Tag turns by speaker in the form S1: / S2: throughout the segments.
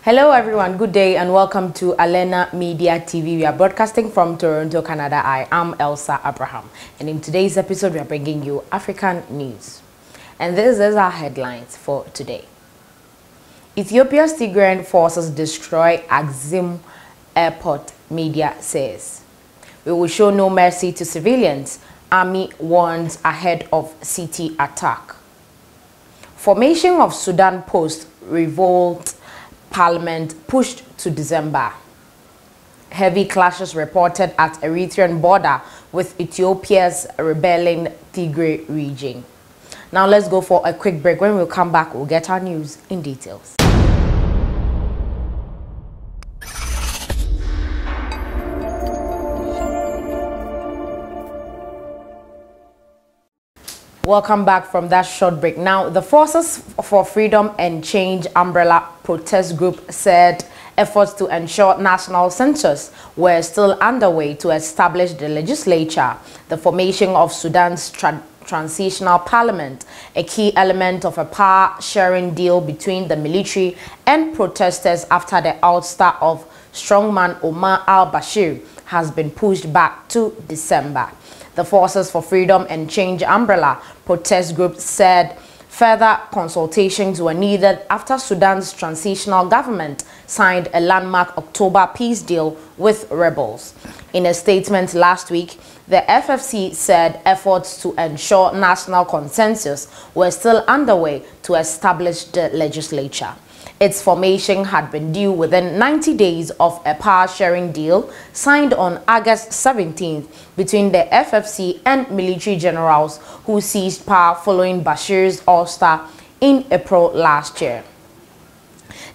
S1: Hello everyone, good day and welcome to Alena Media TV. We are broadcasting from Toronto, Canada. I am Elsa Abraham, and in today's episode we are bringing you African news. And this is our headlines for today. Ethiopia's Tigrayan forces destroy Axim Airport, media says. We will show no mercy to civilians, army warns ahead of city attack. Formation of Sudan post-revolt Parliament pushed to December. Heavy clashes reported at Eritrean border with Ethiopia's rebelling Tigray region. Now let's go for a quick break. When we come back, we'll get our news in details. Welcome back from that short break. Now, the Forces for Freedom and Change umbrella protest group said efforts to ensure national census were still underway to establish the legislature, the formation of Sudan's transitional parliament, a key element of a power-sharing deal between the military and protesters after the ouster of strongman Omar al-Bashir has been pushed back to December. The Forces for Freedom and Change umbrella protest group said further consultations were needed after Sudan's transitional government signed a landmark October peace deal with rebels. In a statement last week, the FFC said efforts to ensure national consensus were still underway to establish the legislature. Its formation had been due within 90 days of a power-sharing deal signed on August 17th between the FFC and military generals who seized power following Bashir's ouster in April last year.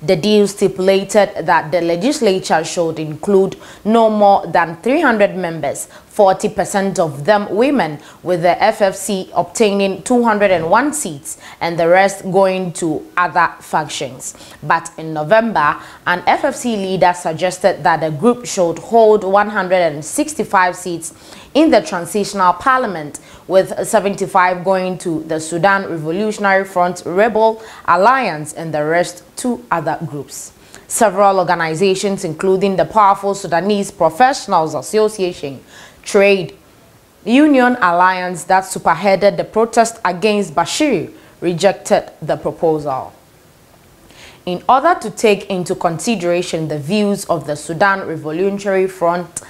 S1: The deal stipulated that the legislature should include no more than 300 members, 40% of them women, with the FFC obtaining 201 seats and the rest going to other factions. But in November, an FFC leader suggested that the group should hold 165 seats in the transitional parliament, with 75 going to the Sudan Revolutionary Front Rebel Alliance and the rest to other groups. Several organizations, including the powerful Sudanese Professionals Association, Trade Union Alliance that spearheaded the protest against Bashir, rejected the proposal. In order to take into consideration the views of the Sudan Revolutionary Front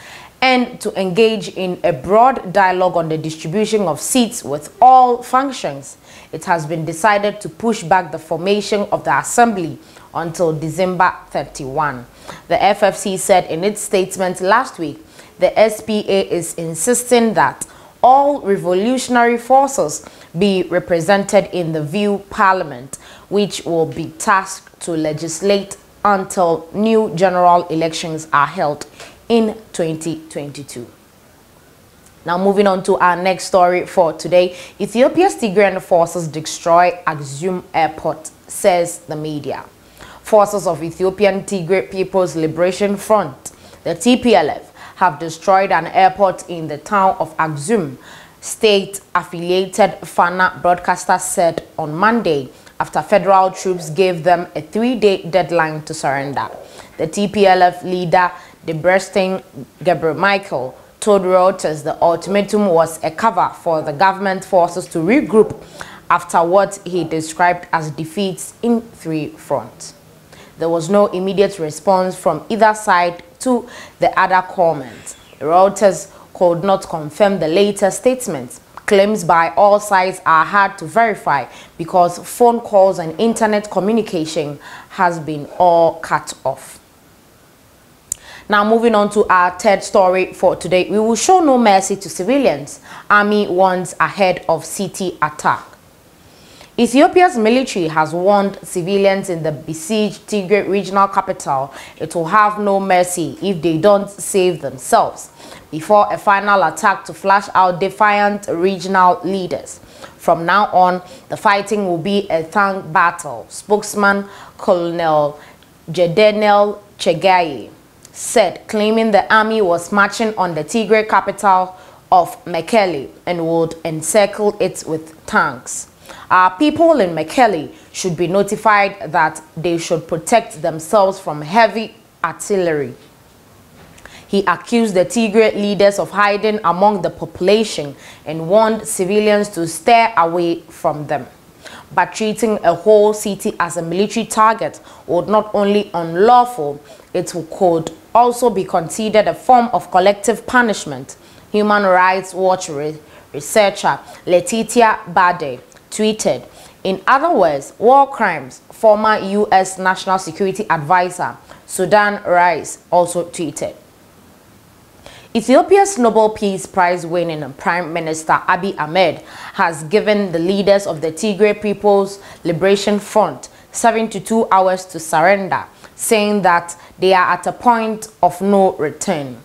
S1: and to engage in a broad dialogue on the distribution of seats with all functions, it has been decided to push back the formation of the assembly until December 31. The FFC said in its statement last week, the SPA is insisting that all revolutionary forces be represented in the VIEW Parliament, which will be tasked to legislate until new general elections are held in 2022. Now moving on to our next story for today. Ethiopia's Tigrayan forces destroy Axim Airport, says the media. Forces of Ethiopian Tigray People's Liberation Front, the TPLF, have destroyed an airport in the town of Axim, state-affiliated Fana broadcaster said on Monday, after federal troops gave them a 3-day deadline to surrender. The TPLF leader, Debretsion Gebremichael, told Reuters the ultimatum was a cover for the government forces to regroup after what he described as defeats in 3 fronts. There was no immediate response from either side to the other comments. Reuters could not confirm the latest statements. Claims by all sides are hard to verify because phone calls and internet communication has been all cut off. Now moving on to our third story for today. We will show no mercy to civilians, army warns ahead of city attack. Ethiopia's military has warned civilians in the besieged Tigray regional capital it will have no mercy if they don't save themselves before a final attack to flash out defiant regional leaders. From now on, the fighting will be a tank battle, spokesman Colonel Jedenel Chegaye said, claiming the army was marching on the Tigray capital of Mekelle and would encircle it with tanks. Our people in Mekelle should be notified that they should protect themselves from heavy artillery. He accused the Tigray leaders of hiding among the population and warned civilians to stay away from them. But treating a whole city as a military target would not only unlawful, it could also be considered a form of collective punishment. Human Rights Watch researcher Letitia Bade tweeted. In other words, war crimes. Former U.S. National Security Advisor Sudan Rice also tweeted. Ethiopia's Nobel Peace Prize winning Prime Minister Abiy Ahmed has given the leaders of the Tigray People's Liberation Front 72 hours to surrender, saying that they are at a point of no return.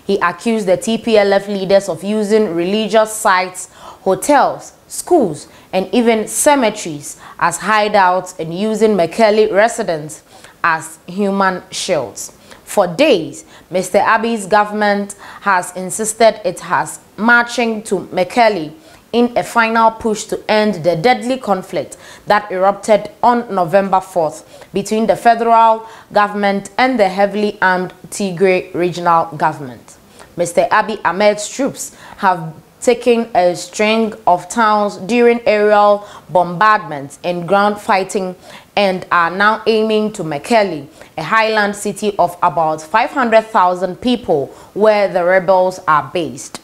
S1: He accused the TPLF leaders of using religious sites, hotels, schools, and even cemeteries as hideouts and using Mekelle residents as human shields. For days, Mr. Abiy's government has insisted it has marching to Mekelle in a final push to end the deadly conflict that erupted on November 4th between the federal government and the heavily armed Tigray regional government. Mr. Abiy Ahmed's troops have taken a string of towns during aerial bombardments and ground fighting and are now aiming to Mekelle, a highland city of about 500,000 people where the rebels are based.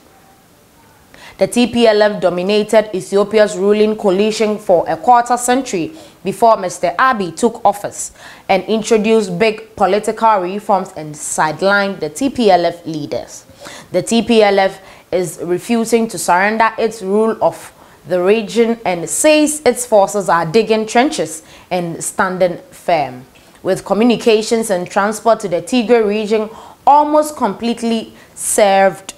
S1: The TPLF dominated Ethiopia's ruling coalition for a quarter century before Mr. Abiy took office and introduced big political reforms and sidelined the TPLF leaders. The TPLF is refusing to surrender its rule of the region and says its forces are digging trenches and standing firm. With communications and transport to the Tigray region almost completely served,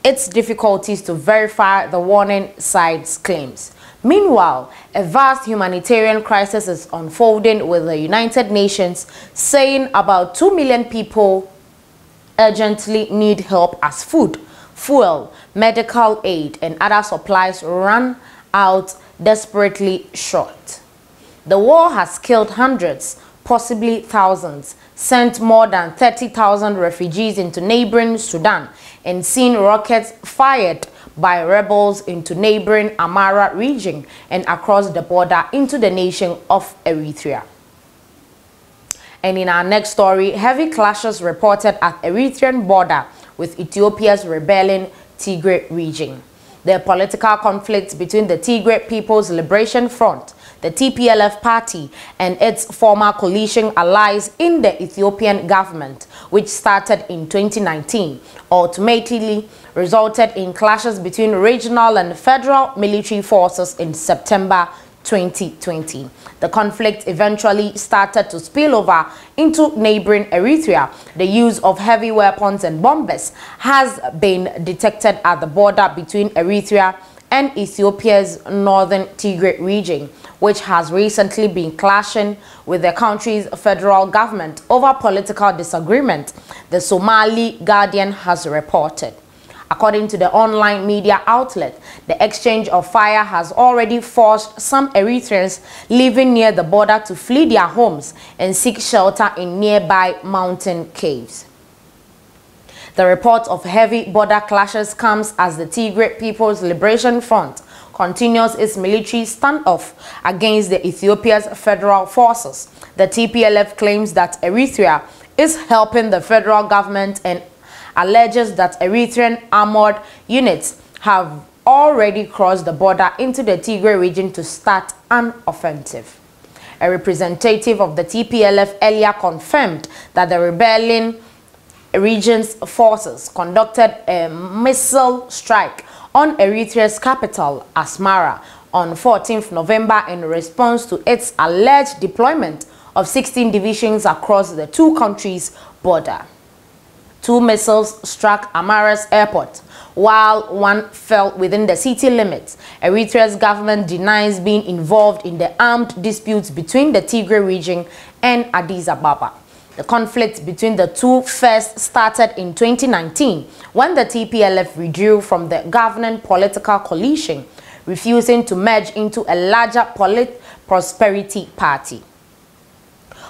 S1: its difficulties to verify the warning side's claims. Meanwhile, a vast humanitarian crisis is unfolding with the United Nations saying about 2 million people urgently need help as food, fuel, medical aid, and other supplies run out desperately short. The war has killed hundreds, possibly thousands, sent more than 30,000 refugees into neighboring Sudan, and seen rockets fired by rebels into neighboring Amara region and across the border into the nation of Eritrea. And in our next story, heavy clashes reported at Eritrean border with Ethiopia's rebelling Tigray region. The political conflict between the Tigray People's Liberation Front, the TPLF party, and its former coalition allies in the Ethiopian government, which started in 2019, ultimately resulted in clashes between regional and federal military forces in September 2020. The conflict eventually started to spill over into neighboring Eritrea. The use of heavy weapons and bombers has been detected at the border between Eritrea and Ethiopia's northern Tigray region, which has recently been clashing with the country's federal government over political disagreement, the Somali Guardian has reported. According to the online media outlet, the exchange of fire has already forced some Eritreans living near the border to flee their homes and seek shelter in nearby mountain caves. The report of heavy border clashes comes as the Tigray People's Liberation Front continues its military standoff against the Ethiopia's federal forces. The TPLF claims that Eritrea is helping the federal government and alleges that Eritrean armored units have already crossed the border into the Tigray region to start an offensive. A representative of the TPLF earlier confirmed that the rebelling region's forces conducted a missile strike on Eritrea's capital, Asmara, on 14th November in response to its alleged deployment of 16 divisions across the two countries' border. 2 missiles struck Amara's airport, while one fell within the city limits. Eritrea's government denies being involved in the armed disputes between the Tigray region and Addis Ababa. The conflict between the two first started in 2019 when the TPLF withdrew from the governing political coalition, refusing to merge into a larger prosperity party.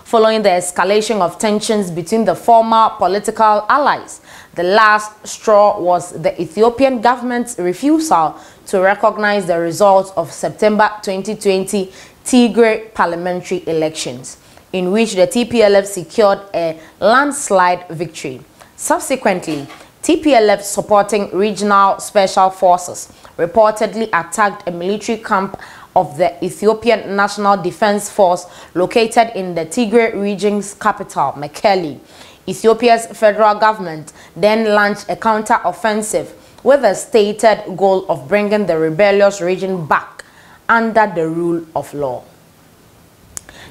S1: Following the escalation of tensions between the former political allies, the last straw was the Ethiopian government's refusal to recognize the results of September 2020 Tigray parliamentary elections, in which the TPLF secured a landslide victory. Subsequently, TPLF supporting regional special forces reportedly attacked a military camp of the Ethiopian National Defense Force located in the Tigray region's capital, Mekelle. Ethiopia's federal government then launched a counter-offensive with the stated goal of bringing the rebellious region back under the rule of law.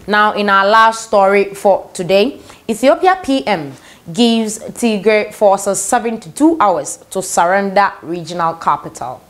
S1: Now, in our last story for today, Ethiopia PM gives Tigray forces 72 hours to surrender regional capital.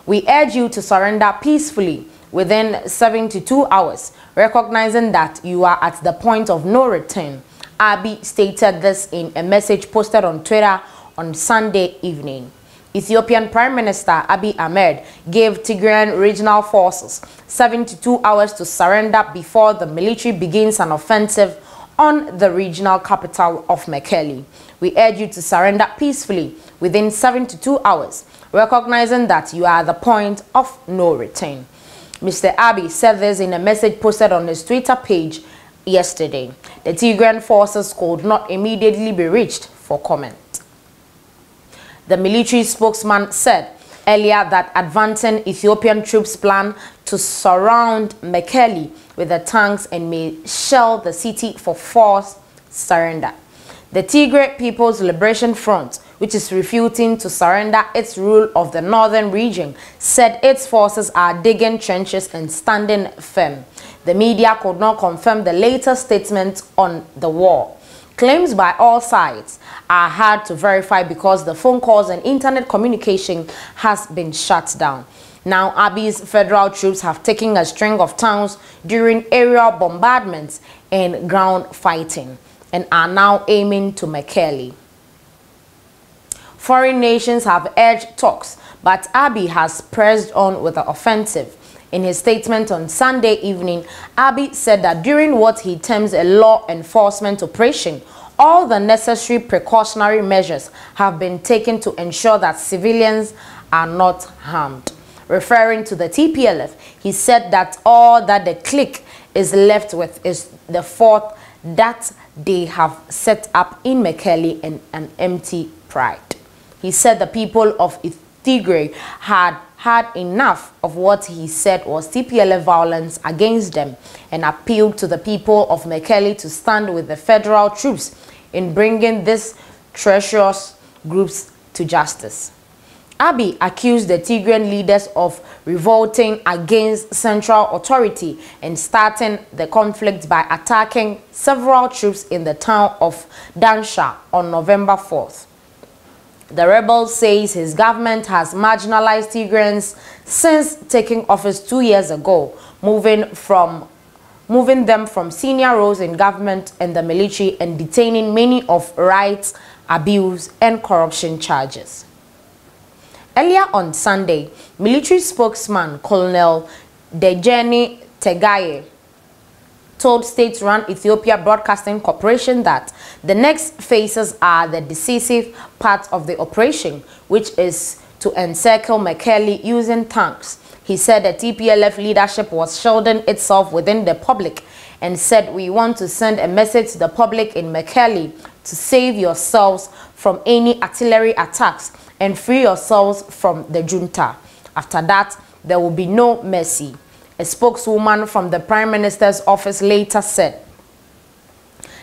S1: We urge you to surrender peacefully within 72 hours, recognizing that you are at the point of no return. Abiy stated this in a message posted on Twitter on Sunday evening. Ethiopian Prime Minister Abiy Ahmed gave Tigrayan regional forces 72 hours to surrender before the military begins an offensive on the regional capital of Mekelle. We urge you to surrender peacefully within 72 hours, recognizing that you are at the point of no return. Mr. Abiy said this in a message posted on his Twitter page yesterday. The Tigrayan forces could not immediately be reached for comment. The military spokesman said earlier that advancing Ethiopian troops plan to surround Mekelle with the tanks and may shell the city for forced surrender. The Tigray People's Liberation Front, which is refusing to surrender its rule of the northern region, said its forces are digging trenches and standing firm. The media could not confirm the latest statement on the war. Claims by all sides are hard to verify because the phone calls and internet communication has been shut down. Now, Abiy's federal troops have taken a string of towns during aerial bombardments and ground fighting and are now aiming to Mekelle. Foreign nations have urged talks, but Abiy has pressed on with the offensive. In his statement on Sunday evening, Abiy said that during what he terms a law enforcement operation, all the necessary precautionary measures have been taken to ensure that civilians are not harmed. Referring to the TPLF, he said that all that the clique is left with is the fort that they have set up in Mekelle and an empty pride. He said the people of Tigray had had enough of what he said was TPLF violence against them and appealed to the people of Mekelle to stand with the federal troops in bringing these treacherous groups to justice. Abiy accused the Tigrayan leaders of revolting against central authority and starting the conflict by attacking several troops in the town of Dansha on November 4th. The rebel says his government has marginalized Tigrayans since taking office 2 years ago, moving them from senior roles in government and the military and detaining many of rights abuse and corruption charges. Earlier on Sunday, military spokesman Colonel Dejeni Tegaye told state-run Ethiopia Broadcasting Corporation that the next phases are the decisive part of the operation, which is to encircle Mekelle using tanks. He said the TPLF leadership was shielding itself within the public and said, "We want to send a message to the public in Mekelle to save yourselves from any artillery attacks and free yourselves from the junta. After that, there will be no mercy." A spokeswoman from the Prime Minister's office later said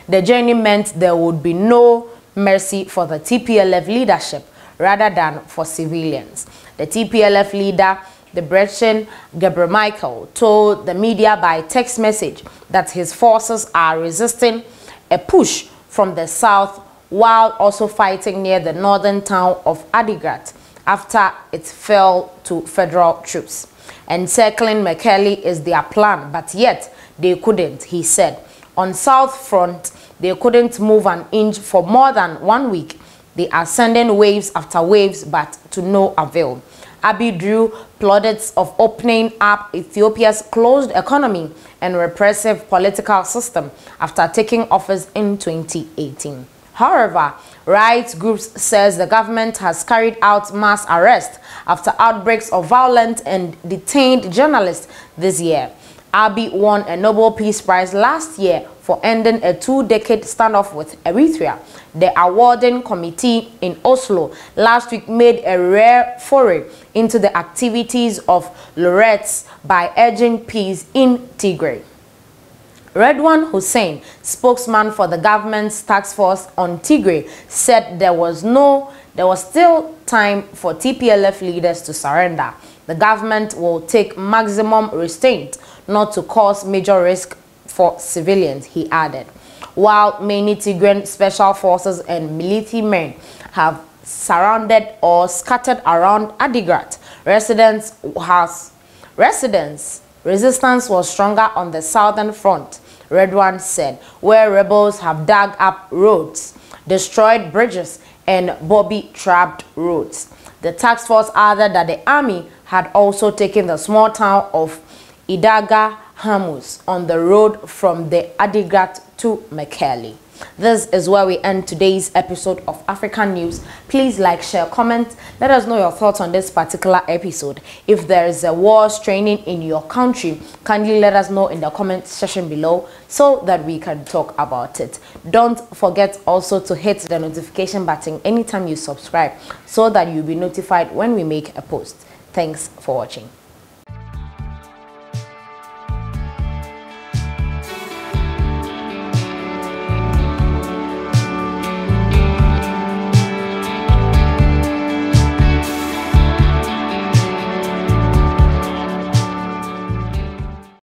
S1: the journey meant there would be no mercy for the TPLF leadership rather than for civilians. The TPLF leader, Debretsion Gebremichael, told the media by text message that his forces are resisting a push from the south while also fighting near the northern town of Adigrat after it fell to federal troops. Encircling Mekelle is their plan, but yet they couldn't, he said. On South Front, they couldn't move an inch for more than 1 week. They are sending waves after waves, but to no avail. Abiy drew plaudits of opening up Ethiopia's closed economy and repressive political system after taking office in 2018. However, rights groups says the government has carried out mass arrests after outbreaks of violence and detained journalists this year. Abiy won a Nobel Peace Prize last year for ending a 2-decade standoff with Eritrea. The awarding committee in Oslo last week made a rare foray into the activities of laureates by urging peace in Tigray. Redwan Hussein, spokesman for the government's task force on Tigray, said there was still time for TPLF leaders to surrender. The government will take maximum restraint not to cause major risk for civilians, he added. While many Tigrayan special forces and military men have surrounded or scattered around Adigrat, resistance was stronger on the southern front, Redwan said, where rebels have dug up roads, destroyed bridges, and bobby-trapped roads. The task force added that the army had also taken the small town of Idaga Hamus on the road from the Adigrat to Mekelle. This is where we end today's episode of African News. Please like, share, comment. Let us know your thoughts on this particular episode. If there is a war straining in your country, kindly let us know in the comment section below so that we can talk about it. Don't forget also to hit the notification button anytime you subscribe so that you'll be notified when we make a post. Thanks for watching.